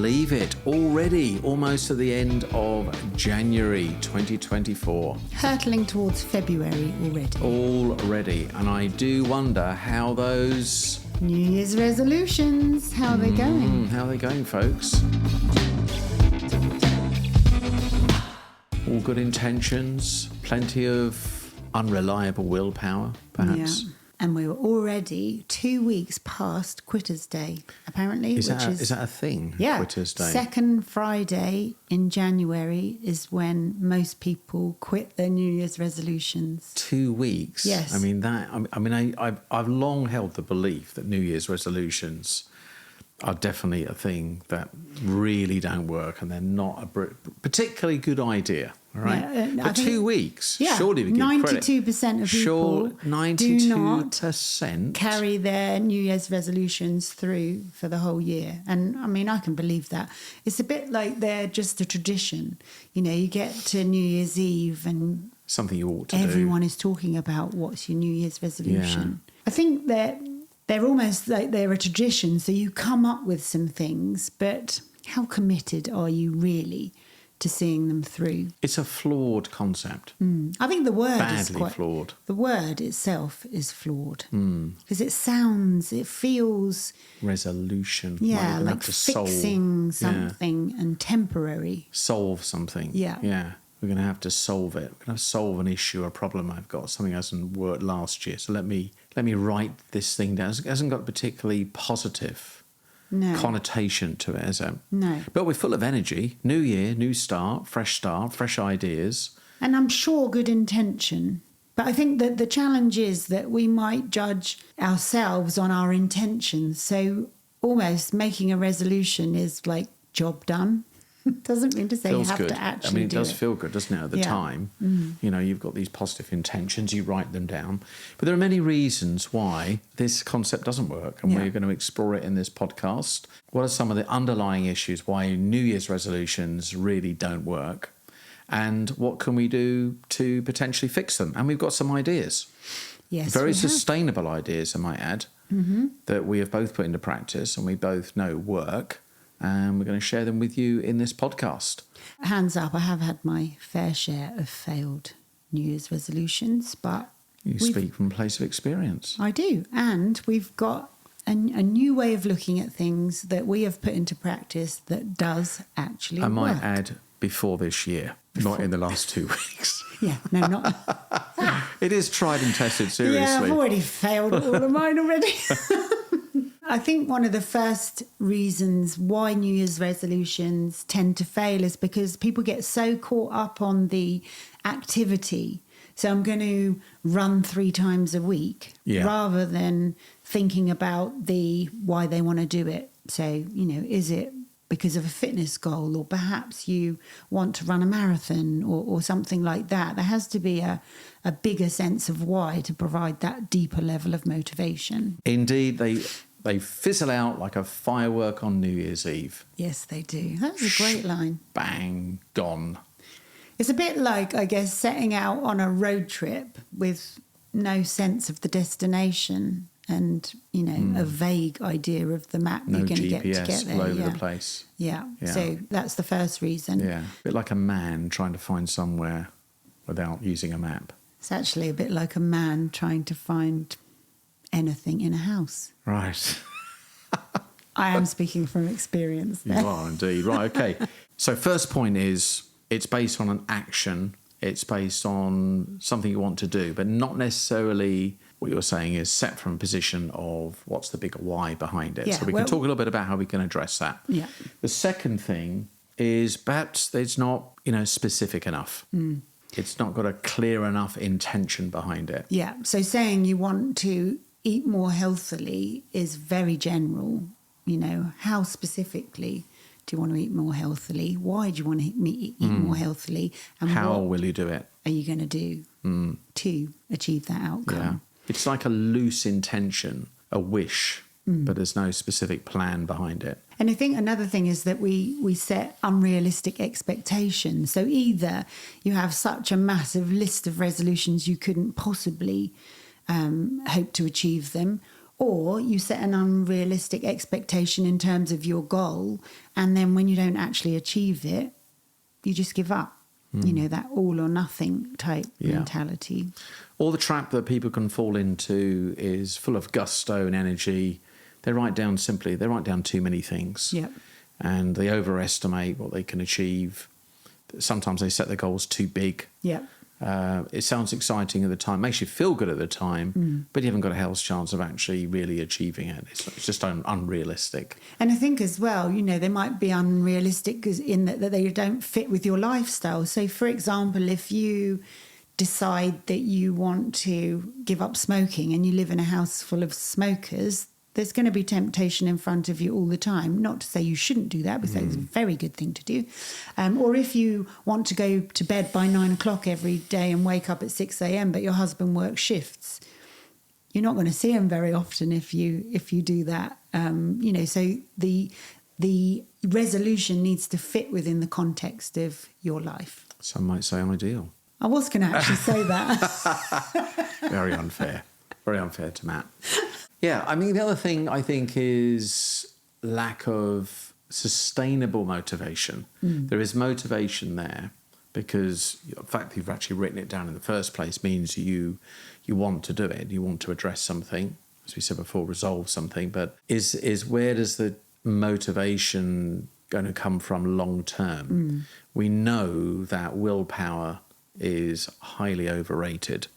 believe it? Already, almost to the end of January 2024. Hurtling towards February already. And I do wonder how those New Year's resolutions, how are they going? How are they going, folks? All good intentions, plenty of unreliable willpower, perhaps. Yeah. And we were already 2 weeks past Quitter's Day, apparently. Is that a thing? Yeah. Quitter's Day. Second Friday in January is when most people quit their New Year's resolutions. 2 weeks? Yes. I've long held the belief that New Year's resolutions are definitely a thing that really don't work, and they're not a particularly good idea. All right, yeah, but 2 weeks. Yeah, surely we give 92% of people 92% do not carry their New Year's resolutions through for the whole year. And I mean, I can believe that. It's a bit like they're just a tradition. You know, you get to New Year's Eve and something you ought to do. Everyone is talking about what's your New Year's resolution. Yeah. I think that they're almost like they're a tradition. So you come up with some things, but how committed are you really to seeing them through? It's a flawed concept. I think the word is quite flawed. The word itself is flawed because it feels resolution. Yeah, like fixing something and temporary. Solve something. Yeah. We're going to have to solve it. We're going to solve an issue, a problem I've got. Something hasn't worked last year, so let me write this thing down. It hasn't got a particularly positive connotation to it, has it? No. But we're full of energy. New year, new start, fresh ideas. And I'm sure good intention. But I think that the challenge is that we might judge ourselves on our intentions. So almost making a resolution is like job done. Doesn't mean to say you have to actually do it. It does feel good, doesn't it, at the time? You know, you've got these positive intentions, you write them down. But there are many reasons why this concept doesn't work, and we're going to explore it in this podcast. What are some of the underlying issues why New Year's resolutions really don't work? And what can we do to potentially fix them? And we've got some ideas. Yes, very sustainable ideas, I might add, that we have both put into practice and we both know work. And we're going to share them with you in this podcast. Hands up, I have had my fair share of failed New Year's resolutions, but... You speak from a place of experience. I do. And we've got a new way of looking at things that we have put into practice that does actually work. I might add, before this year, not in the last 2 weeks. Yeah, no, not... It is tried and tested, seriously. Yeah, I've already failed all of mine already. I think one of the first reasons why New Year's resolutions tend to fail is because people get so caught up on the activity. So I'm going to run 3 times a week rather than thinking about the why they want to do it. So, you know, is it because of a fitness goal, or perhaps you want to run a marathon or something like that? There has to be a bigger sense of why to provide that deeper level of motivation. Indeed, they fizzle out like a firework on New Year's Eve. Yes, they do. That's a great line. Bang, gone. It's a bit like, I guess, setting out on a road trip with no sense of the destination and, you know, a vague idea of the map you're going to get to get there. All over the place. Yeah, so that's the first reason. Yeah, a bit like a man trying to find somewhere without using a map. It's actually a bit like a man trying to find anything in a house. Right. I am speaking from experience there. You are indeed. Right, okay. So first point is it's based on an action. It's based on something you want to do, but not necessarily what you're saying is set from a position of what's the bigger why behind it. Yeah, so we can talk a little bit about how we can address that. Yeah. The second thing is perhaps it's not, specific enough. It's not got a clear enough intention behind it. Yeah. So saying you want to eat more healthily is very general. How specifically do you want to eat more healthily? Why do you want to eat more healthily? And how will you do it? Are you going to do to achieve that outcome? Yeah. It's like a loose intention, a wish, but there's no specific plan behind it. And I think another thing is that we set unrealistic expectations. So either you have such a massive list of resolutions you couldn't possibly hope to achieve them, Or you set an unrealistic expectation in terms of your goal, and then when you don't actually achieve it, you just give up. You know, that all or nothing type mentality. Or the trap that people can fall into is full of gusto and energy. They write down too many things. Yep. And they overestimate what they can achieve. Sometimes they set their goals too big. Yep. It sounds exciting at the time, makes you feel good at the time, but you haven't got a hell's chance of actually really achieving it. It's just unrealistic. And I think as well, you know, they might be unrealistic in that they don't fit with your lifestyle. So, for example, if you decide that you want to give up smoking and you live in a house full of smokers, there's going to be temptation in front of you all the time. Not to say you shouldn't do that, because it's a very good thing to do. Or if you want to go to bed by 9 o'clock every day and wake up at 6 a.m, but your husband works shifts, you're not going to see him very often if you do that. You know, so the resolution needs to fit within the context of your life. Some might say ideal. I was going to actually say that. Very unfair. Very unfair to Matt. Yeah, I mean, the other thing I think is lack of sustainable motivation. There is motivation there because the fact that you've actually written it down in the first place means you want to do it. You want to address something, as we said before, resolve something. But is where does the motivation going to come from long term? We know that willpower is highly overrated.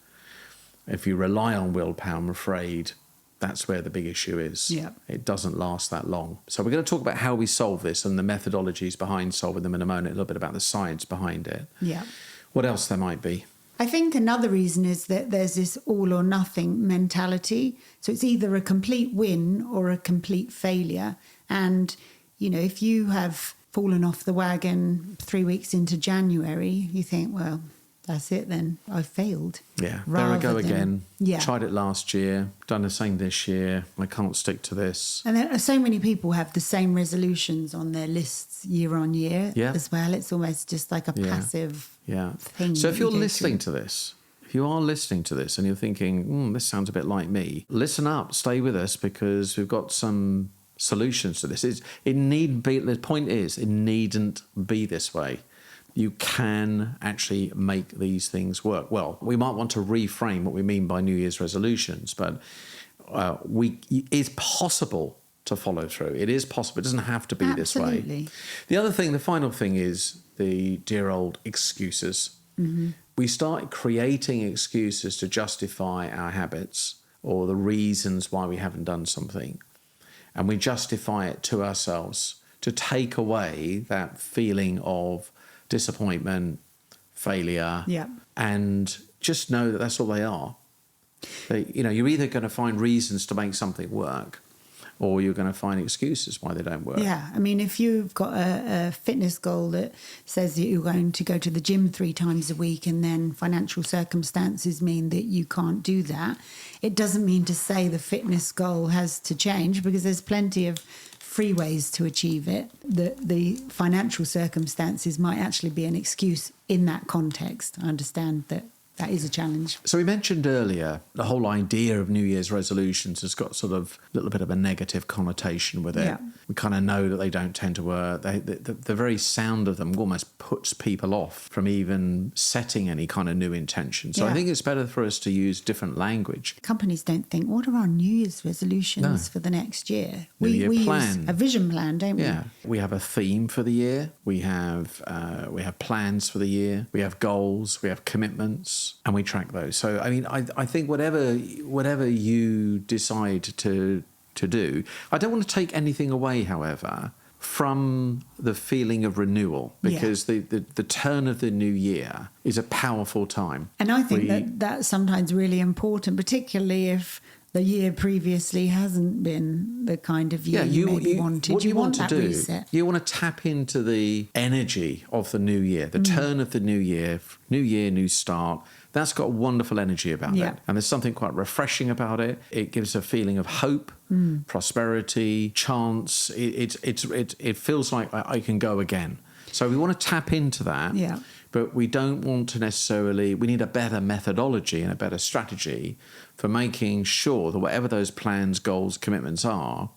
If you rely on willpower, I'm afraid that's where the big issue is. Yeah. It doesn't last that long. So we're going to talk about how we solve this and the methodologies behind solving them in a moment, a little bit about the science behind it. Yeah. What else there might be? I think another reason is that there's this all or nothing mentality. So it's either a complete win or a complete failure. And, you know, if you have fallen off the wagon 3 weeks into January, you think, well, that's it then. I've failed. Yeah, there I go again. Yeah. Tried it last year, done the same this year. I can't stick to this. And there are so many people have the same resolutions on their lists year on year as well. It's almost just like a passive thing. So if you're listening to this, if you are listening to this and you're thinking, this sounds a bit like me, listen up, stay with us, because we've got some solutions to this. The point is, it needn't be this way. You can actually make these things work. Well, we might want to reframe what we mean by New Year's resolutions, but it's possible to follow through. It is possible. It doesn't have to be this way. The final thing is the dear old excuses. We start creating excuses to justify our habits or the reasons why we haven't done something. And we justify it to ourselves to take away that feeling of disappointment, failure, and just know that that's all they are. You're either going to find reasons to make something work, or you're going to find excuses why they don't work. Yeah, I mean, if you've got a fitness goal that says that you're going to go to the gym 3 times a week, and then financial circumstances mean that you can't do that, it doesn't mean to say the fitness goal has to change, because there's plenty of free ways to achieve it. The financial circumstances might actually be an excuse in that context. I understand that is a challenge. So we mentioned earlier the whole idea of New Year's resolutions has got sort of a little bit of a negative connotation with it. Yeah. We kind of know that they don't tend to work. The very sound of them almost puts people off from even setting any kind of new intention. So I think it's better for us to use different language. Companies don't think, what are our New Year's resolutions for the next year? New Year plan. Use a vision plan, don't we? Yeah. We have a theme for the year. We have plans for the year. We have goals. We have commitments. And we track those. So, I mean, I think whatever you decide to do, I don't want to take anything away, however, from the feeling of renewal, because the turn of the new year is a powerful time. And I think that's sometimes really important, particularly if the year previously hasn't been the kind of year you maybe wanted. What you want to do, reset. You want to tap into the energy of the new year, the turn of the new year, new start. That's got wonderful energy about it. And there's something quite refreshing about it. It gives a feeling of hope, prosperity, chance. It feels like I can go again. So we want to tap into that. Yeah. But we don't want to necessarily, we need a better methodology and a better strategy for making sure that whatever those plans, goals, commitments are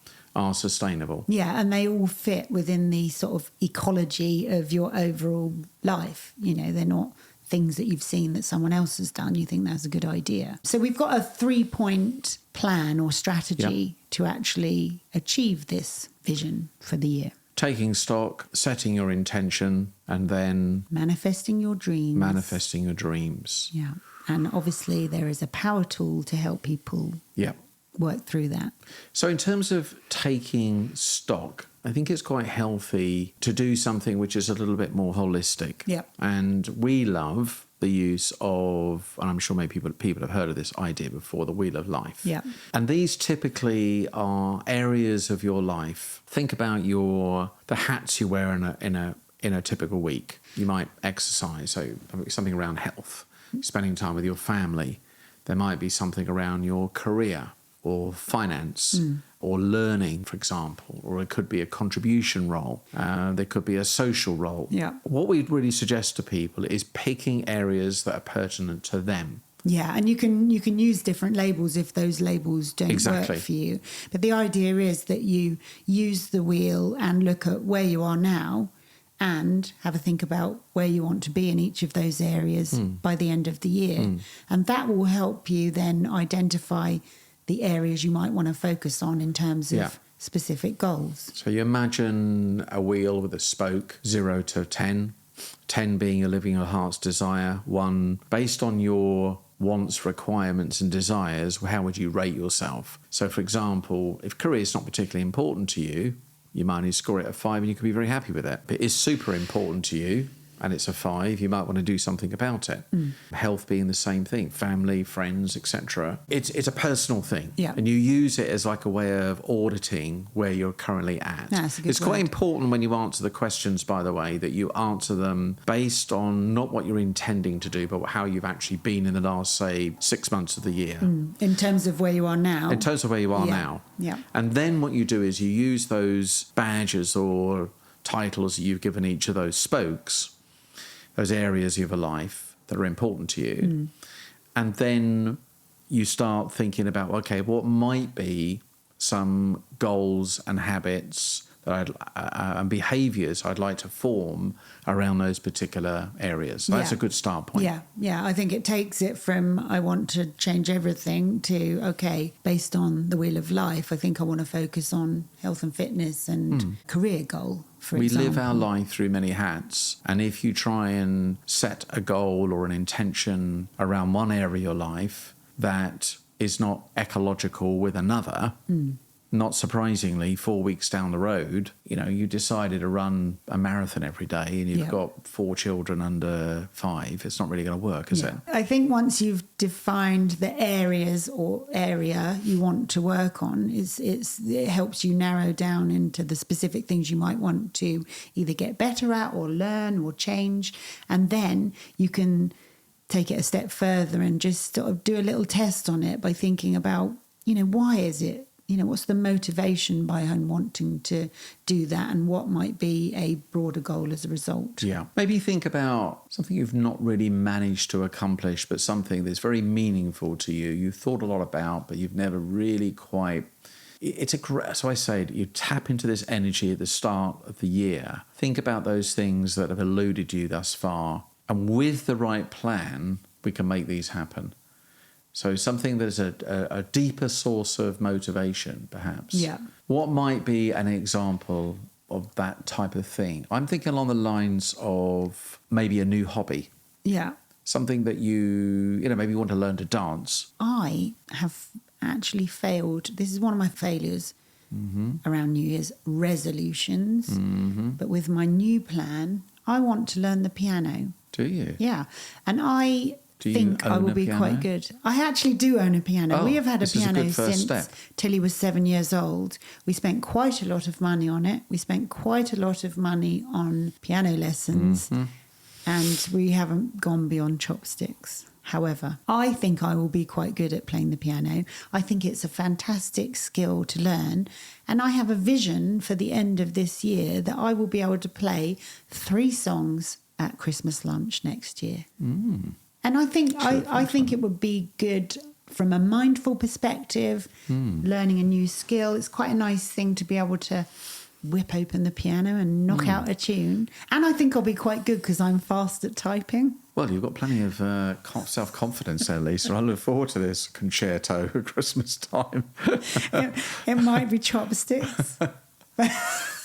sustainable. Yeah, and they all fit within the sort of ecology of your overall life. You know, they're not things that you've seen that someone else has done. You think that's a good idea. So we've got a 3-point plan or strategy to actually achieve this vision for the year. Taking stock, setting your intention, and then manifesting your dreams. Yeah. And obviously there is a power tool to help people work through that. So in terms of taking stock, I think it's quite healthy to do something which is a little bit more holistic. Yeah. And we love the use of, and I'm sure maybe people have heard of this idea before, the wheel of life. Yeah. And these typically are areas of your life. Think about the hats you wear in a typical week. You might exercise, so something around health, spending time with your family. There might be something around your career or finance or learning, for example, or it could be a contribution role. There could be a social role. Yeah. What we'd really suggest to people is picking areas that are pertinent to them. Yeah, and you can use different labels if those labels don't work for you. But the idea is that you use the wheel and look at where you are now and have a think about where you want to be in each of those areas by the end of the year. And that will help you then identify the areas you might want to focus on in terms of specific goals. So you imagine a wheel with a spoke, 0 to 10, 10 being you're living your heart's desire, 1 based on your wants, requirements and desires, how would you rate yourself? So for example, if career is not particularly important to you, you might only score it a 5 and you could be very happy with it. But it is super important to you and it's a 5, you might want to do something about it. Health being the same thing, family, friends, etc. It's a personal thing. Yeah. And you use it as like a way of auditing where you're currently at. That's a good It's quite important when you answer the questions, by the way, that you answer them based on not what you're intending to do, but how you've actually been in the last, say, 6 months of the year. In terms of where you are now. In terms of where you are now. Yeah. And then what you do is you use those badges or titles that you've given each of those spokes, those areas of your life that are important to you. And then you start thinking about, okay, what might be some goals and habits that and behaviours I'd like to form around those particular areas. So that's a good start point. Yeah. I think it takes it from I want to change everything to, okay, based on the wheel of life, I think I want to focus on health and fitness and career goal. We live our life through many hats, and if you try and set a goal or an intention around one area of your life that is not ecological with another, not surprisingly, 4 weeks down the road, you decided to run a marathon every day and you've got 4 children under 5. It's not really going to work, is it? I think once you've defined the areas or area you want to work on, it helps you narrow down into the specific things you might want to either get better at or learn or change. And then you can take it a step further and just sort of do a little test on it by thinking about, why is it? What's the motivation behind wanting to do that and what might be a broader goal as a result? Yeah. Maybe think about something you've not really managed to accomplish, but something that's very meaningful to you. You've thought a lot about, but you've never really quite... So I say, you tap into this energy at the start of the year. Think about those things that have eluded you thus far. And with the right plan, we can make these happen. So something that's a deeper source of motivation, perhaps. Yeah. What might be an example of that type of thing? I'm thinking along the lines of maybe a new hobby. Yeah. Something that maybe you want to learn to dance. I have actually failed. This is one of my failures around New Year's resolutions. But with my new plan, I want to learn the piano. Do you? Yeah. And I think I will be quite good. I actually do own a piano. We have had a piano since Tilly was 7 years old. We spent quite a lot of money on it. We spent quite a lot of money on piano lessons. and we haven't gone beyond chopsticks. However, I think I will be quite good at playing the piano. I think it's a fantastic skill to learn. And I have a vision for the end of this year that I will be able to play 3 songs at Christmas lunch next year. And I think I think it would be good from a mindful perspective, learning a new skill. It's quite a nice thing to be able to whip open the piano and knock out a tune. And I think I'll be quite good because I'm fast at typing. Well, you've got plenty of self-confidence there, Lisa. I look forward to this concerto at Christmas time. It might be chopsticks.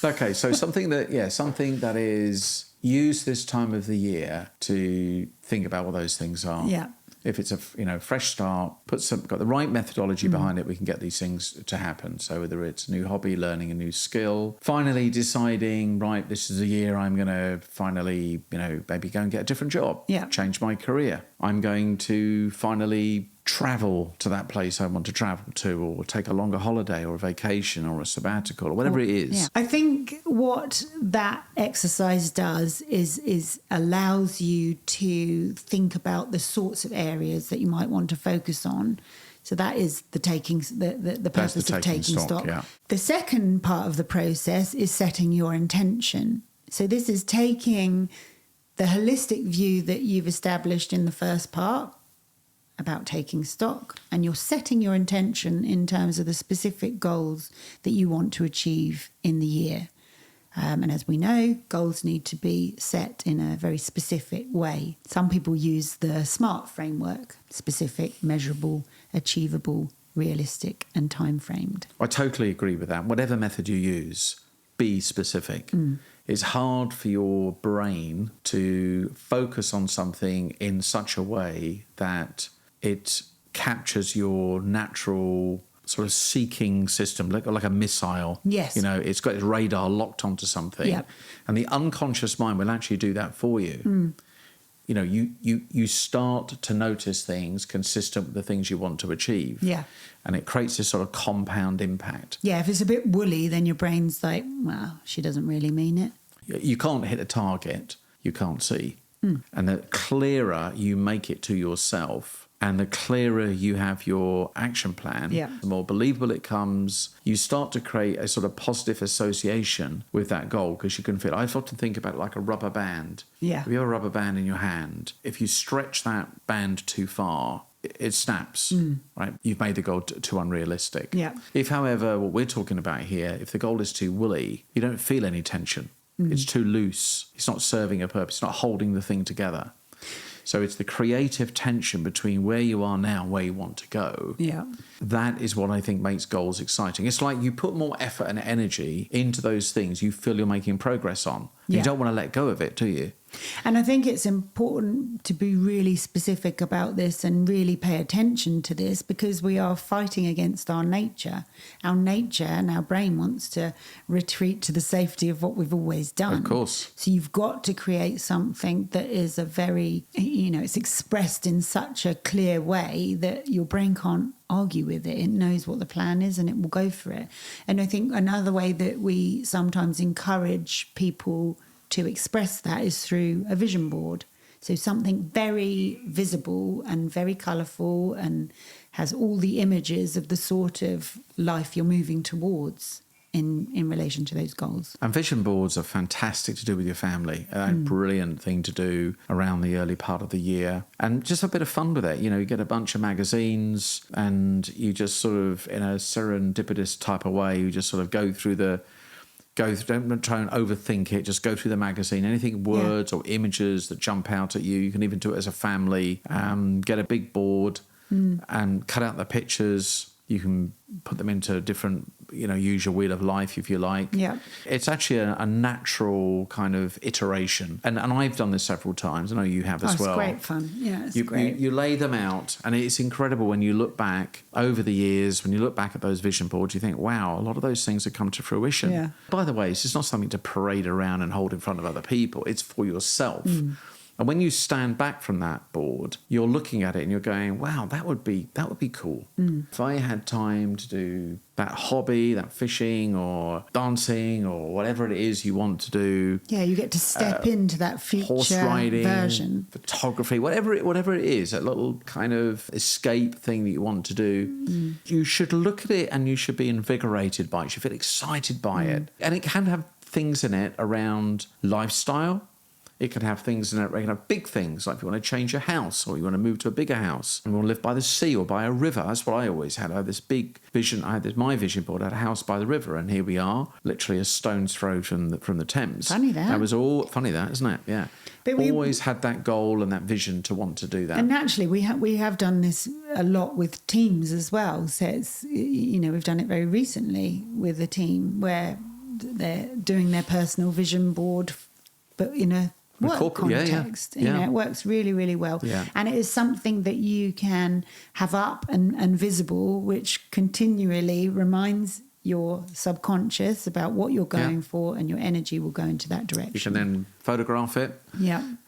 Okay, so something that is used this time of the year to think about what those things are. Yeah. If it's a fresh start, got the right methodology behind it, we can get these things to happen. So whether it's a new hobby, learning a new skill, finally deciding, right, this is a year I'm going to finally, maybe go and get a different job, change my career. I'm going to finally travel to that place I want to travel to, or take a longer holiday or a vacation or a sabbatical or whatever it is. Yeah. I think what that exercise does is allows you to think about the sorts of areas that you might want to focus on. So that is the purpose of taking stock. Yeah. The second part of the process is setting your intention. So this is taking the holistic view that you've established in the first part about taking stock, and you're setting your intention in terms of the specific goals that you want to achieve in the year. And as we know, goals need to be set in a very specific way. Some people use the SMART framework: specific, measurable, achievable, realistic, and time-framed. I totally agree with that. Whatever method you use, be specific. It's hard for your brain to focus on something in such a way that it captures your natural sort of seeking system, like a missile. Yes. It's got its radar locked onto something. Yep. And the unconscious mind will actually do that for you. You start to notice things consistent with the things you want to achieve. Yeah. And it creates this sort of compound impact. Yeah, if it's a bit woolly, then your brain's like, well, she doesn't really mean it. You can't hit a target you can't see. And the clearer you make it to yourself, and the clearer you have your action plan, the more believable it comes. You start to create a sort of positive association with that goal, because you can feel, I often think about it like a rubber band. Yeah. If you have a rubber band in your hand, if you stretch that band too far, it snaps, right? You've made the goal too unrealistic. Yeah. If, however, what we're talking about here, if the goal is too woolly, you don't feel any tension. It's too loose. It's not serving a purpose. It's not holding the thing together. So it's the creative tension between where you are now and where you want to go. Yeah. That is what I think makes goals exciting. It's like you put more effort and energy into those things you feel you're making progress on. You don't want to let go of it, do you? And I think it's important to be really specific about this and really pay attention to this, because we are fighting against our nature. Our nature and our brain wants to retreat to the safety of what we've always done. Of course. So you've got to create something that is a very, it's expressed in such a clear way that your brain can't argue with it. It knows what the plan is and it will go for it. And I think another way that we sometimes encourage people to express that is through a vision board. So something very visible and very colourful and has all the images of the sort of life you're moving towards in relation to those goals. And vision boards are fantastic to do with your family. A brilliant thing to do around the early part of the year. And just a bit of fun with it. You get a bunch of magazines and you just sort of, in a serendipitous type of way, you just sort of don't try and overthink it. Just go through the magazine. Anything, words or images that jump out at you. You can even do it as a family. Get a big board and cut out the pictures. You can put them into different, use your wheel of life if you like. Yeah. It's actually a natural kind of iteration. And I've done this several times. I know you have as well. It's great fun. Yeah, it's great. You lay them out, and it's incredible when you look back over the years, when you look back at those vision boards, you think, wow, a lot of those things have come to fruition. Yeah. By the way, it's just not something to parade around and hold in front of other people. It's for yourself. And when you stand back from that board, you're looking at it and you're going, wow, that would be cool. If I had time to do that hobby, that fishing or dancing or whatever it is you want to do. Yeah, you get to step into that future horse riding, version. photography, whatever it is, that little kind of escape thing that you want to do. You should look at it and you should be invigorated by it. You should feel excited by it. And it can have things in it around lifestyle. It can have things in it, it can have big things, like if you want to change your house or you want to move to a bigger house and you want to live by the sea or by a river. That's what I always had. I had this big vision. My vision board. I had a house by the river, and here we are, literally a stone's throw from the Thames. Funny that. That was all funny, that, isn't it? Yeah. But we always had that goal and that vision to want to do that. And naturally, we have done this a lot with teams as well. So it's, we've done it very recently with a team where they're doing their personal vision board, but in a work context. Yeah. It works really, really well. Yeah. And it is something that you can have up and visible, which continually reminds your subconscious about what you're going for, and your energy will go into that direction. You can then photograph it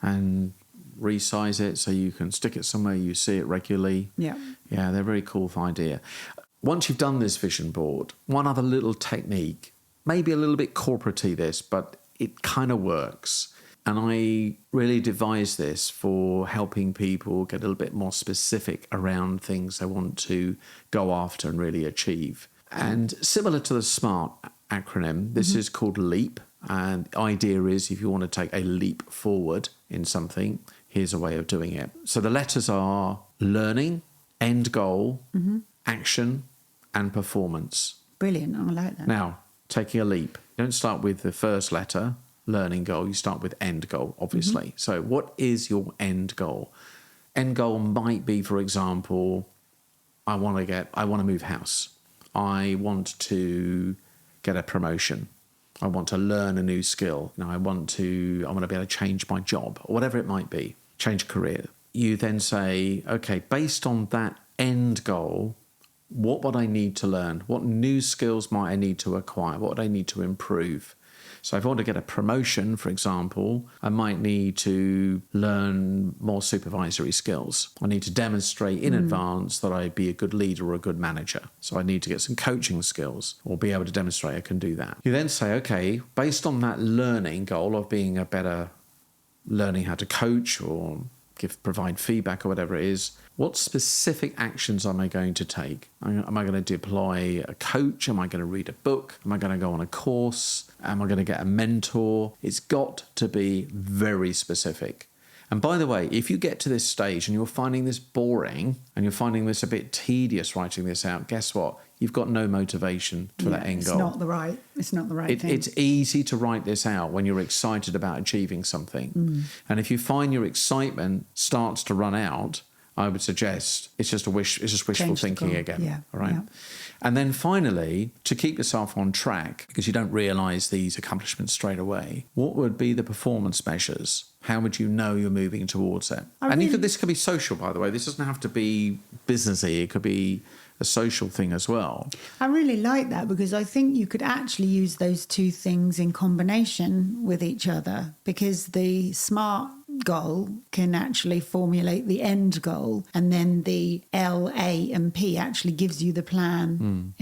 and resize it so you can stick it somewhere you see it regularly. Yeah, they're a very cool idea. Once you've done this vision board, one other little technique, maybe a little bit corporate-y this, but it kind of works. And I really devised this for helping people get a little bit more specific around things they want to go after and really achieve. And similar to the SMART acronym, this is called LEAP. And the idea is, if you want to take a leap forward in something, here's a way of doing it. So the letters are learning, end goal, action, and performance. Brilliant. I like that. Now, taking a leap. You don't start with the first letter, learning goal. You start with end goal, obviously. So what is your end goal? End goal might be, for example, I want to move house. I want to get a promotion. I want to learn a new skill. I want to be able to change my job, or whatever it might be, change career. You then say, okay, based on that end goal, what would I need to learn? What new skills might I need to acquire? What would I need to improve? So if I want to get a promotion, for example, I might need to learn more supervisory skills. I need to demonstrate in advance that I'd be a good leader or a good manager. So I need to get some coaching skills or be able to demonstrate I can do that. You then say, okay, based on that learning goal of being a better, learning how to coach or provide feedback or whatever it is, what specific actions am I going to take? Am I going to deploy a coach? Am I going to read a book? Am I going to go on a course? Am I going to get a mentor? It's got to be very specific. And by the way, if you get to this stage and you're finding this boring and you're finding this a bit tedious writing this out, guess what? You've got no motivation for that end goal. It's not the right thing. It's easy to write this out when you're excited about achieving something. And if you find your excitement starts to run out, I would suggest it's just wishful thinking again. Yeah. All right. Yeah. And then finally, to keep yourself on track, because you don't realise these accomplishments straight away, what would be the performance measures? How would you know you're moving towards it? This could be social, by the way. This doesn't have to be businessy. It could be a social thing as well. I really like that, because I think you could actually use those two things in combination with each other, because the SMART goal can actually formulate the end goal, and then the L, A and P actually gives you the plan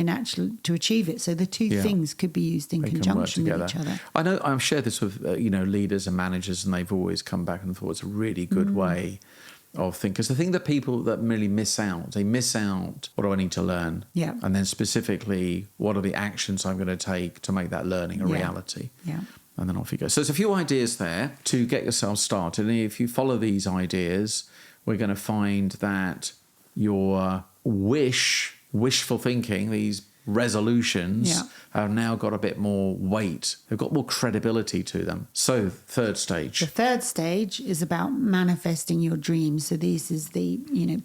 to achieve it. So the two things could be used in conjunction with each other. I know I've shared this with leaders and managers, and they've always come back and thought it's a really good way of thinking. Because the thing that people that really miss out, what do I need to learn? Yeah. And then specifically, what are the actions I'm going to take to make that learning a reality? Yeah. And then off you go. So there's a few ideas there to get yourself started. And if you follow these ideas, we're going to find that your wishful thinking, these resolutions have now got a bit more weight. They've got more credibility to them. So third stage. The third stage is about manifesting your dreams. So this is the,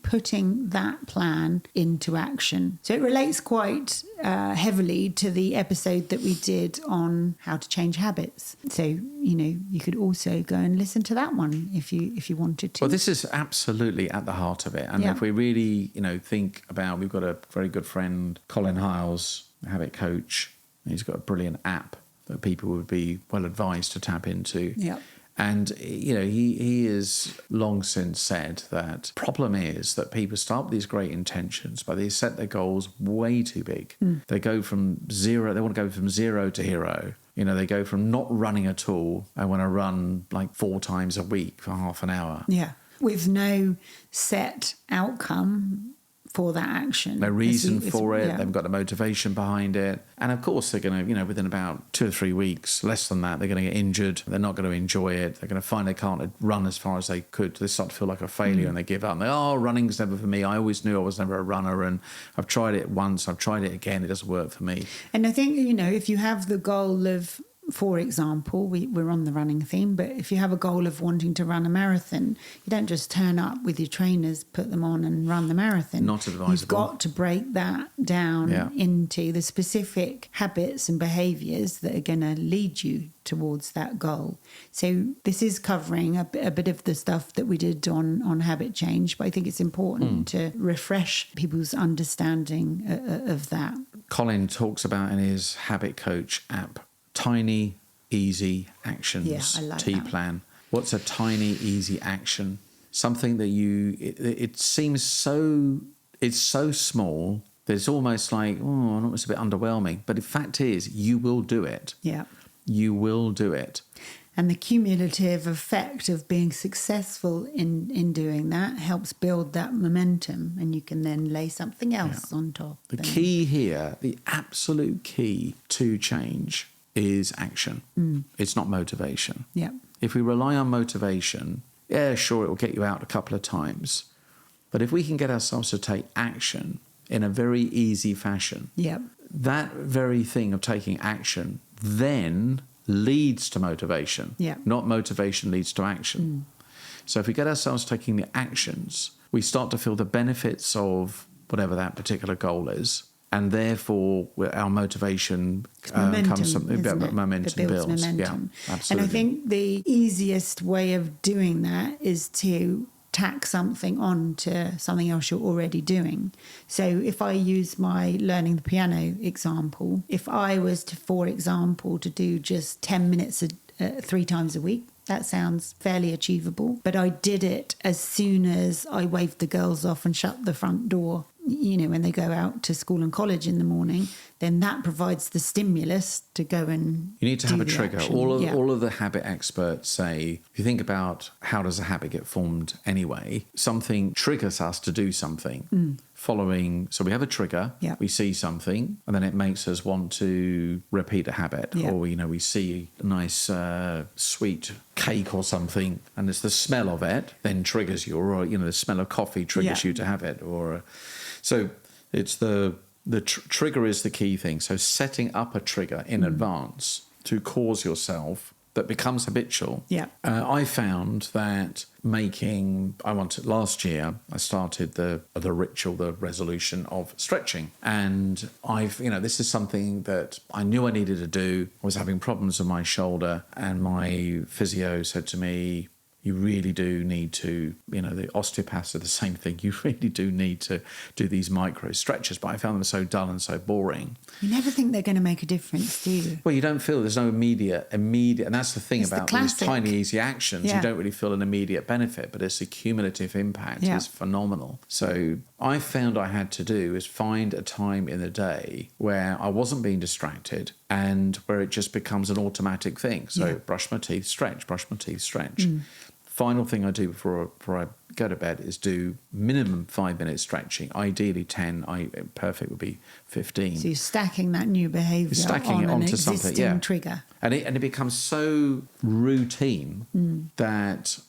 putting that plan into action. So it relates quite heavily to the episode that we did on how to change habits. So, you could also go and listen to that one if you wanted to. Well, this is absolutely at the heart of it. And if we really, think about, we've got a very good friend, Colin Hiles, a habit coach. He's got a brilliant app that people would be well advised to tap into. Yeah. And, he has long since said that problem is that people start with these great intentions, but they set their goals way too big. They go from zero, they want to go from zero to hero. They go from not running at all. I want to run like 4 times a week for half an hour. Yeah. With no set outcome for that action. No reason for it. They've got the motivation behind it. And of course, they're going to, within about 2 or 3 weeks, less than that, they're going to get injured. They're not going to enjoy it. They're going to find they can't run as far as they could. They start to feel like a failure and they give up. And they, running's never for me. I always knew I was never a runner, and I've tried it once, I've tried it again. It doesn't work for me. And I think, if you have the goal of, for example, we're on the running theme, but if you have a goal of wanting to run a marathon, you don't just turn up with your trainers, put them on and run the marathon. Not advisable. You've got to break that down into the specific habits and behaviours that are going to lead you towards that goal. So this is covering a bit of the stuff that we did on habit change, but I think it's important to refresh people's understanding of that. Colin talks about in his Habit Coach app, tiny, easy actions. Yeah, I like T-plan. What's a tiny, easy action? Something that it seems it's so small that it's almost like, it's a bit underwhelming. But the fact is, you will do it. Yeah. You will do it. And the cumulative effect of being successful in doing that helps build that momentum, and you can then lay something else on top. The key here, the absolute key to change is action. It's not motivation. Yeah. If we rely on motivation, sure, it will get you out a couple of times. But if we can get ourselves to take action in a very easy fashion, that very thing of taking action then leads to motivation. Not motivation leads to action. So if we get ourselves taking the actions, we start to feel the benefits of whatever that particular goal is. And therefore, our motivation comes something. Momentum builds. Momentum. Yeah, absolutely. And I think the easiest way of doing that is to tack something on to something else you're already doing. So if I use my learning the piano example, if I was to, for example, to do just 10 minutes 3 times a week, that sounds fairly achievable. But I did it as soon as I waved the girls off and shut the front door. When they go out to school and college in the morning, then that provides the stimulus to go and you need to have a trigger. Action. All of the habit experts say, if you think about how does a habit get formed anyway, something triggers us to do something. Following, so we have a trigger, we see something, and then it makes us want to repeat a habit. Or, we see a nice sweet cake or something, and it's the smell of it then triggers you, or, the smell of coffee triggers you to have it. Or so it's the trigger is the key thing. So setting up a trigger in advance to cause yourself that becomes habitual. I found that last year I started the ritual, the resolution of stretching. And this is something that I knew I needed to do. I was having problems with my shoulder, and my physio said to me, you really do need to, the osteopaths are the same thing. You really do need to do these micro stretches. But I found them so dull and so boring. You never think they're going to make a difference, do you? Well, you don't feel there's no immediate. And that's the thing about these tiny, easy actions. You don't really feel an immediate benefit, but it's a cumulative impact. It's phenomenal. So I found I had to do is find a time in the day where I wasn't being distracted and where it just becomes an automatic thing. So brush my teeth, stretch, brush my teeth, stretch. Final thing I do before I go to bed is do minimum 5 minutes stretching. Ideally 10. Perfect would be 15. So you're stacking that new behaviour on an existing trigger. And it becomes so routine that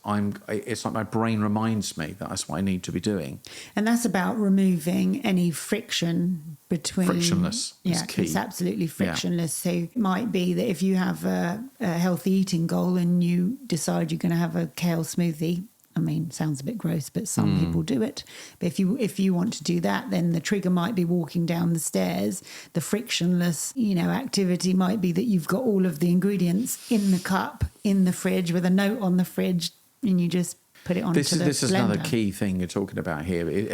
it's like my brain reminds me that that's what I need to be doing. And that's about removing any friction between... Frictionless is key. It's absolutely frictionless. So it might be that if you have a healthy eating goal and you decide you're going to have a kale smoothie, sounds a bit gross, but some people do it. But if you want to do that, then the trigger might be walking down the stairs. The frictionless, activity might be that you've got all of the ingredients in the cup, in the fridge, with a note on the fridge, and you just put it onto the blender. This is another key thing you're talking about here. If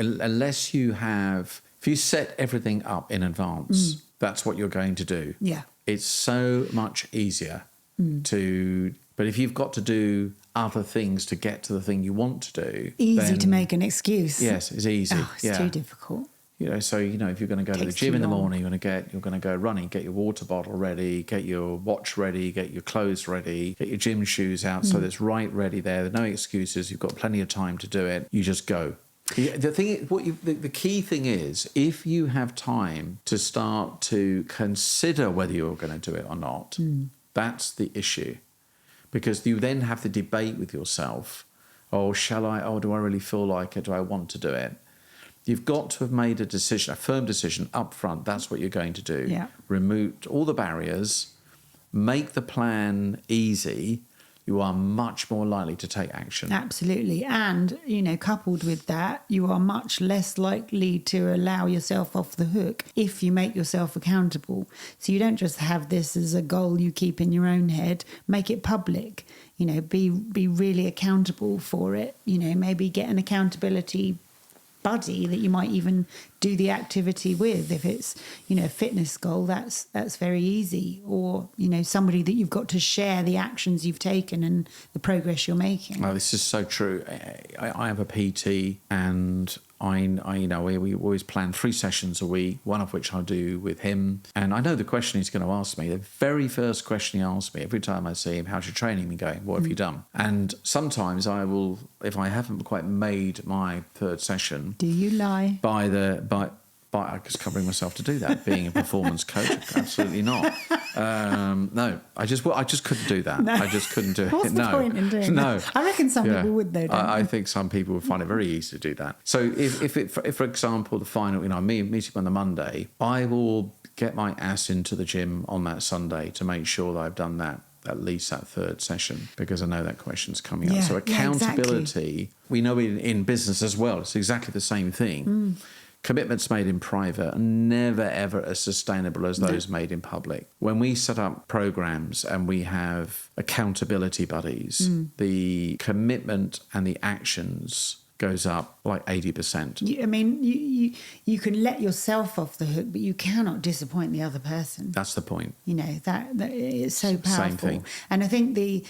you set everything up in advance, that's what you're going to do. Yeah. It's so much easier But if you've got to do other things to get to the thing you want to do, easy to make an excuse. Yes, it's easy. Oh, it's too difficult. So if you're going to go to the gym in the morning, you're going to go running, get your water bottle ready, get your watch ready, get your clothes ready, get your gym shoes out, so that's right ready there. There are no excuses. You've got plenty of time to do it. You just go. The key thing is, if you have time to start to consider whether you're going to do it or not, that's the issue. Because you then have the debate with yourself, shall I? Do I really feel like it? Do I want to do it? You've got to have made a firm decision up front. That's what you're going to do. Yeah. Remove all the barriers, make the plan easy. You are much more likely to take action. Absolutely. And, coupled with that, you are much less likely to allow yourself off the hook if you make yourself accountable. So you don't just have this as a goal you keep in your own head, make it public, be really accountable for it, maybe get an accountability buddy that you might even do the activity with. If it's a fitness goal, that's very easy, or somebody that you've got to share the actions you've taken and the progress you're making. Oh, this is so true. I have a PT, and we always plan 3 sessions a week, one of which I do with him. And I know the question he's going to ask me, the very first question he asks me every time I see him: how's your training been going? What have you done? And sometimes I will, if I haven't quite made my 3rd session, do you lie? I'm just covering myself to do that. Being a performance coach, absolutely not. No, I just couldn't do that. No. I just couldn't do it. What's the point in doing that? I reckon some people would, though. I think some people would find it very easy to do that. So if for example, the final, me meeting on the Monday, I will get my ass into the gym on that Sunday to make sure that I've done that. At least that 3rd session, because I know that question's coming up. So accountability, we know in business as well, it's exactly the same thing. Commitments made in private are never, ever as sustainable as those made in public. When we set up programs and we have accountability buddies, the commitment and the actions goes up like 80%. You can let yourself off the hook, but you cannot disappoint the other person. That's the point. That is so powerful. Same thing. And I think the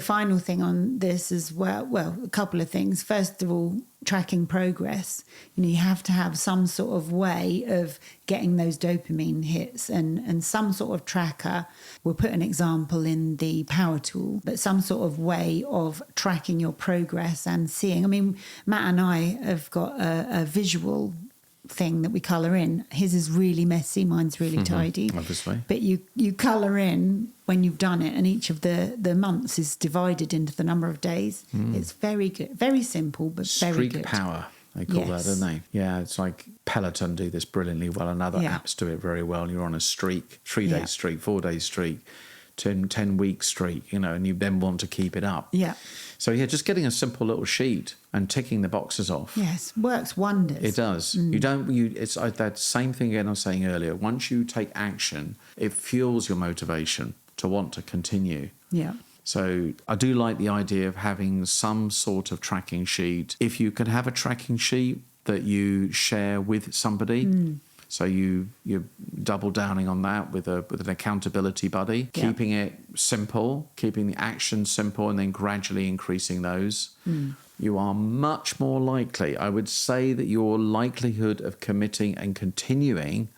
final thing on this as well, a couple of things. First of all, tracking progress. You have to have some sort of way of getting those dopamine hits, and some sort of tracker. We'll put an example in the power tool, but some sort of way of tracking your progress and seeing. Matt and I have got a visual thing that we colour in. His is really messy, mine's really tidy. Obviously. But you colour in when you've done it, and each of the months is divided into the number of days. It's very good. Very simple, but very good. Streak power, they call that, don't they? Yeah, it's like Peloton do this brilliantly well, and other apps do it very well. You're on a streak, 3-day streak, 4-day streak, 10-week streak, and you then want to keep it up. Yeah. So just getting a simple little sheet and ticking the boxes off. Yes, works wonders. It does. It's that same thing again I was saying earlier. Once you take action, it fuels your motivation to want to continue. Yeah. So I do like the idea of having some sort of tracking sheet. If you can have a tracking sheet that you share with somebody, so you're double downing on that with an accountability buddy, keeping it simple, keeping the action simple, and then gradually increasing those. You are much more likely, I would say, that your likelihood of committing and continuing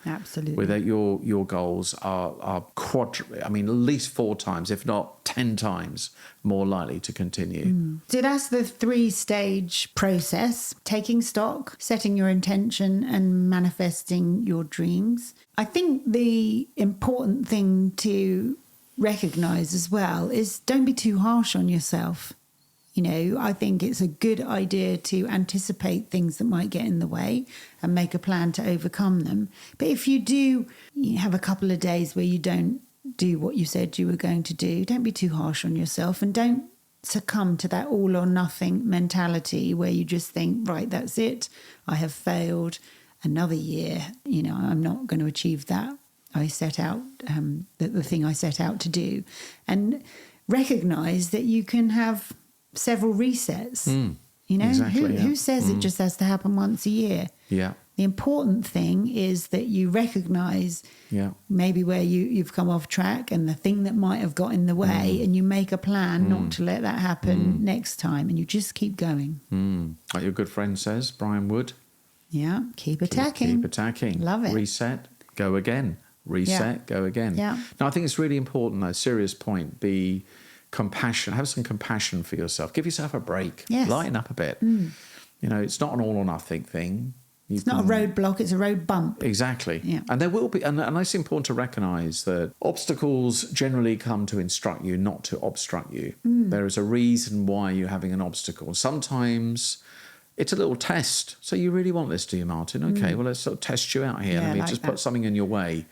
with your goals are at least 4 times, if not 10 times more likely to continue. So that's the 3-stage process: taking stock, setting your intention, and manifesting your dreams. I think the important thing to recognise as well is don't be too harsh on yourself. I think it's a good idea to anticipate things that might get in the way and make a plan to overcome them. But if you do have a couple of days where you don't do what you said you were going to do, don't be too harsh on yourself, and don't succumb to that all or nothing mentality where you just think, right, that's it, I have failed another year, I'm not going to achieve that I set out, the thing I set out to do. And recognise that you can have several resets. Exactly, who says it just has to happen once a year? Yeah. The important thing is that you recognise maybe where you've come off track and the thing that might have got in the way, and you make a plan not to let that happen next time, and you just keep going. Like your good friend says, Brian Wood. Yeah, keep attacking. Keep attacking. Love it. Reset, go again. Reset, go again. Yeah. Now, I think it's really important, though, serious point, be compassion. Have some compassion for yourself. Give yourself a break. Yes. Lighten up a bit. You know, it's not an all or nothing thing. It's not a roadblock, it's a road bump. Exactly. Yeah. And there will be, and it's important to recognise that obstacles generally come to instruct you, not to obstruct you. There is a reason why you're having an obstacle. Sometimes it's a little test. So you really want this, do you, Martin? Okay, well, let's sort of test you out here. Yeah, Let me like just that. put something in your way.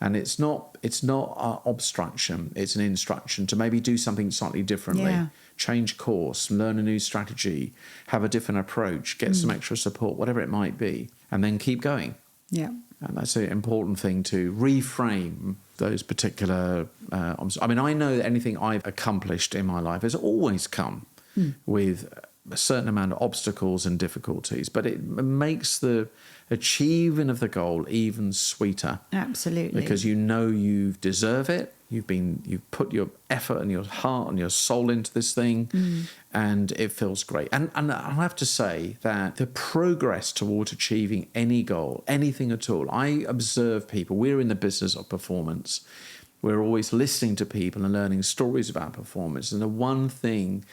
And it's not obstruction. It's an instruction to maybe do something slightly differently. Yeah. Change course, learn a new strategy, have a different approach, get some extra support, whatever it might be, and then keep going. Yeah. And that's an important thing, to reframe those particular I mean, I know that anything I've accomplished in my life has always come with a certain amount of obstacles and difficulties, but it makes the achieving of the goal even sweeter. Absolutely. Because you know you deserve it. You've put your effort and your heart and your soul into this thing, and it feels great. And I have to say that the progress towards achieving any goal, anything at all, I observe people. We're in the business of performance. We're always listening to people and learning stories about performance. And the one thing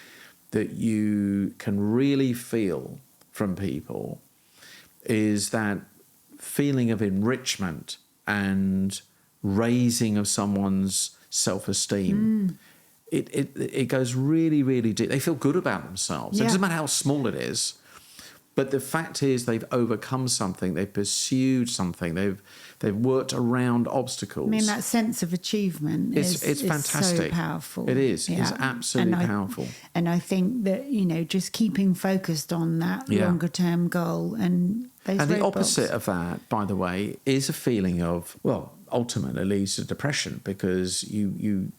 that you can really feel from people is that feeling of enrichment and raising of someone's self-esteem. It goes really, really deep. They feel good about themselves. Yeah. It doesn't matter how small it is. But the fact is they've overcome something, they've pursued something, they've worked around obstacles. I mean, that sense of achievement is fantastic. So powerful. It is. Yeah. It's absolutely powerful. And I think that, you know, just keeping focused on that longer term goal and those And the roadblocks. opposite of that, by the way, is a feeling of, well, ultimately leads to depression, because you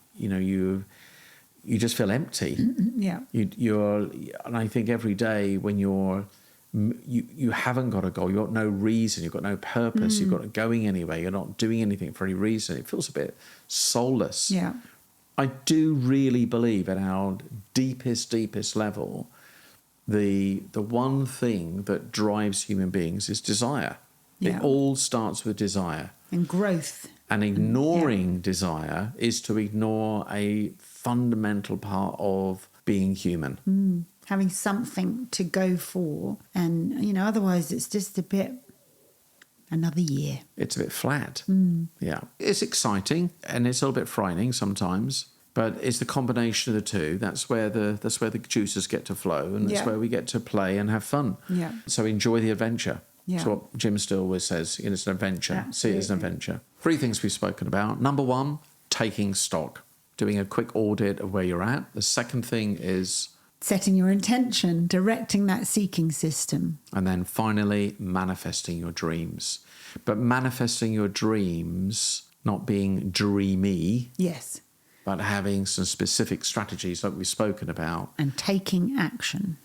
just feel empty. Yeah. And I think every day when you haven't got a goal, you've got no reason, you've got no purpose, you've got it going anywhere, you're not doing anything for any reason, it feels a bit soulless. Yeah. I do really believe at our deepest level, the one thing that drives human beings is desire. Yeah. It all starts with desire. And growth. And ignoring desire is to ignore a fundamental part of being human. Having something to go for, and, you know, otherwise it's just a bit another year. It's a bit flat. Yeah. It's exciting and it's a little bit frightening sometimes, but it's the combination of the two. That's where the juices get to flow, and that's where we get to play and have fun. Yeah. So enjoy the adventure. Yeah. That's what Jim Still always says. You know, it's an adventure. Absolutely. See it as an adventure. 3 things we've spoken about. Number 1, taking stock. Doing a quick audit of where you're at. The second thing is setting your intention, directing that seeking system. And then finally, manifesting your dreams. But manifesting your dreams, not being dreamy. Yes. But having some specific strategies like we've spoken about. And taking action.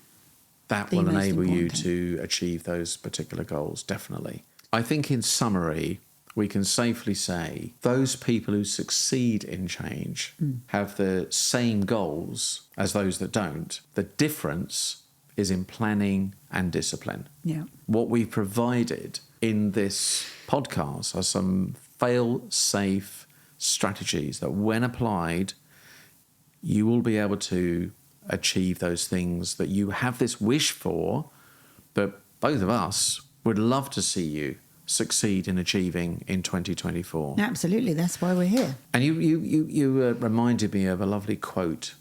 That will enable you to achieve those particular goals, definitely. I think in summary, we can safely say those people who succeed in change have the same goals as those that don't. The difference is in planning and discipline. Yeah. What we've provided in this podcast are some fail-safe strategies that, when applied, you will be able to achieve those things that you have this wish for, but both of us would love to see you succeed in achieving in 2024. Absolutely, that's why we're here. And you reminded me of a lovely quote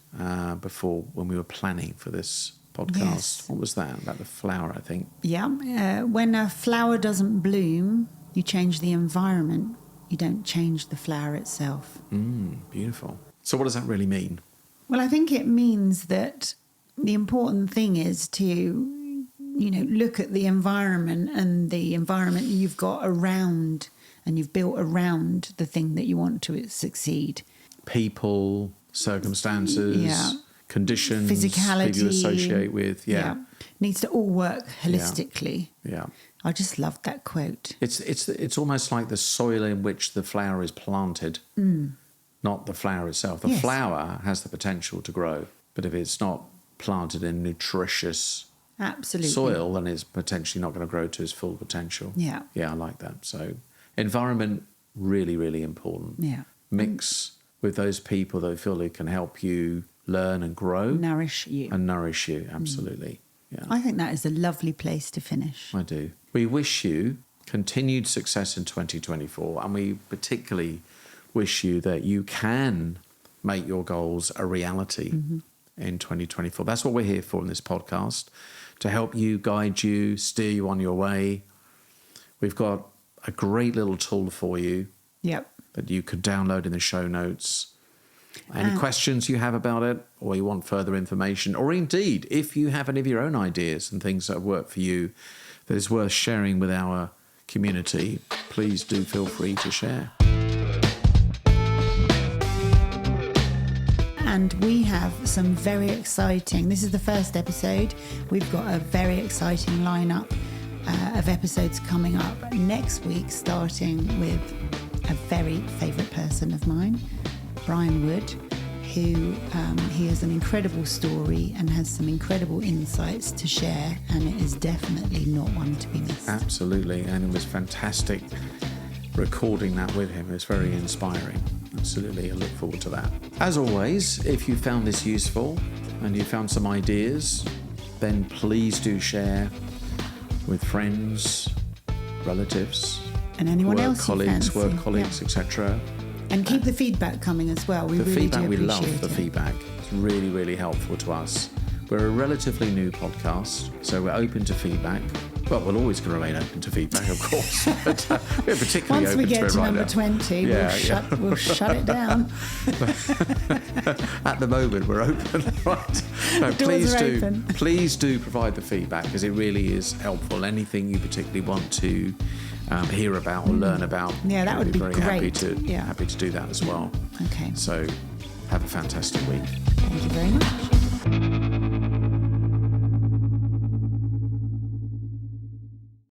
before when we were planning for this podcast. Yes. What was that? About the flower, I think. Yeah, when a flower doesn't bloom, you change the environment. You don't change the flower itself. Beautiful. So what does that really mean? Well, I think it means that the important thing is to, you know, look at the environment and the environment you've got around and you've built around the thing that you want to succeed. People, circumstances, conditions, physicality, people you associate with. Yeah. Needs to all work holistically. Yeah. I just loved that quote. It's almost like the soil in which the flower is planted, not the flower itself. The flower has the potential to grow, but if it's not planted in nutritious soil, then it's potentially not going to grow to its full potential. Yeah, I like that. So environment, really, really important. Yeah. Mix with those people that feel they can help you learn and grow. Nourish you. Absolutely. Yeah. I think that is a lovely place to finish. I do. We wish you continued success in 2024, and we particularly wish you that you can make your goals a reality in 2024. That's what we're here for in this podcast, to help you, guide you, steer you on your way. We've got a great little tool for you that you could download in the show notes. Any questions you have about it, or you want further information, or indeed, if you have any of your own ideas and things that have worked for you that is worth sharing with our community, please do feel free to share. And we have some very exciting, this is the first episode, we've got a very exciting lineup of episodes coming up next week, starting with a very favourite person of mine, Brian Wood, who he has an incredible story and has some incredible insights to share, and it is definitely not one to be missed. Absolutely, and it was fantastic recording that with him. It's very inspiring. Absolutely, I look forward to that. As always, if you found this useful and you found some ideas, then please do share with friends, relatives, and anyone else, work colleagues, etc. And keep the feedback coming as well. We really do appreciate it. We love the feedback. It's really, really helpful to us. We're a relatively new podcast, so we're open to feedback. Well, we'll always remain open to feedback, of course. But we're particularly open to it right now. Once we get to number 20, we'll shut it down. At the moment, we're open. Right? No, please do provide the feedback, because it really is helpful. Anything you particularly want to hear about or learn about, that would be very great. Happy to do that as well. Okay. So have a fantastic week. Thank you very much.